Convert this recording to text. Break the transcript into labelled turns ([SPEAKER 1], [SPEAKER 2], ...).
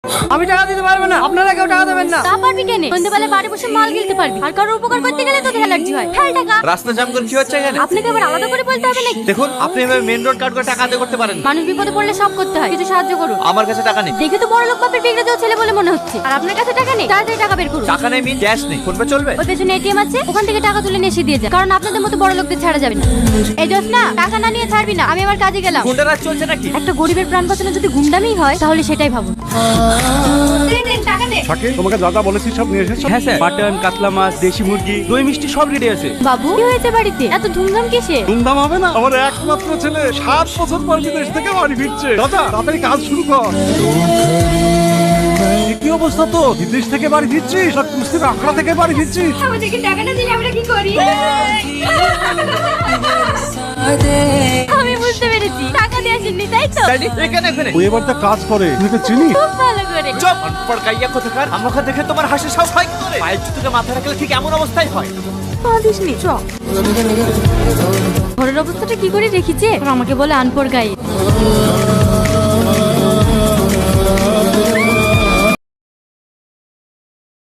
[SPEAKER 1] আমি টাকা দিতে পারবো না, আপনারা কেউ টাকা দেবেন না।
[SPEAKER 2] তা পারবি কেন? সন্ধ্যাবেলা বাড়ি বসে মাল কিনতে পারবি, আর কারোর উপকার করতে গেলে তোদের অ্যালার্জি হয়। ফেল টাকা।
[SPEAKER 3] রাস্তা জাম করে কি হচ্ছে এখানে?
[SPEAKER 2] আপনাকে আবার আলাদা করে বলতে হবে নাকি?
[SPEAKER 3] দেখুন, আপনি এভাবে মেন রোড কাট করে টাকা আদায় করতে পারেন না।
[SPEAKER 2] মানুষ বিপদে পড়লে সব করতে হয়, কিছু সাহায্য করুন।
[SPEAKER 3] আমার কাছে টাকা নেই।
[SPEAKER 2] দেখে তো বড় লোক বাপের বিগড়ে যাওয়া ছেলে বলে মনে হচ্ছে। আর আপনার কাছে টাকা নেই? তাড়াতাড়ি টাকা বের করুন।
[SPEAKER 3] টাকা নেই মিন ক্যাশ নেই, ফোন পে চলবে?
[SPEAKER 2] ওই পেছনে এটিএম আছে, ওখান থেকে টাকা তুলে নিয়ে এসে দিয়ে যা, কারণ আপনাদের মতো বড় লোকদের ছাড়া যাবে না। এই জোস না, টাকা না নিয়ে ছাড়বি না। আমি আমার কাজে গেলাম।
[SPEAKER 3] গুন্ডা রাজ চলছে নাকি?
[SPEAKER 2] একটা গরিবের প্রাণ বাঁচানো যদি গুন্ডামি হয়, তাহলে সেটাই ভাবুন। টাকা দে।
[SPEAKER 4] শাকিল, তোমাকে যা যা বলেছি সব নিয়ে এসেছো?
[SPEAKER 5] হ্যাঁ স্যার, মাটন, কাতলা মাছ, দেশি মুরগি, দই মিষ্টি সব রেডি আছে।
[SPEAKER 2] বাবু, কি হয়েছে বাড়িতে? এত ধুমধাম কিসে?
[SPEAKER 4] ধুমধাম হবে না? আমার একমাত্র ছেলে 7 বছর পর বিদেশ থেকে বাড়ি ফিরছে। দাদা, তাড়াতাড়ি কাজ শুরু কর। কি অবস্থা তো? বিদেশ থেকে বাড়ি ফিরছিস আর কুস্তির আখড়া থেকে বাড়ি ফিরছিস?
[SPEAKER 2] আমাদেরকে টাকা না দিলে আমরা কি করি? আমি বুঝতে পেরেছি, টাকা দিয়ে আসেননি তাই তো?
[SPEAKER 3] ড্যাডি এখানে এখানে।
[SPEAKER 4] ওই এবার তো কাজ করে, তুই তো চিনি।
[SPEAKER 2] খুব ভালো করে।
[SPEAKER 3] চুপ, অনপড় গাইয়া কোথাকার। আমাকে দেখে তোমার হাসি সব হয় কি করে? পায়ের জুতোকে মাথা রাখলে ঠিক এমন অবস্থাই হয়।
[SPEAKER 2] কাঁদিসনি, চ। ঘরের অবস্থাটা কি করে রেখেছে? আর আমাকে বলে আনপড় গায়ে।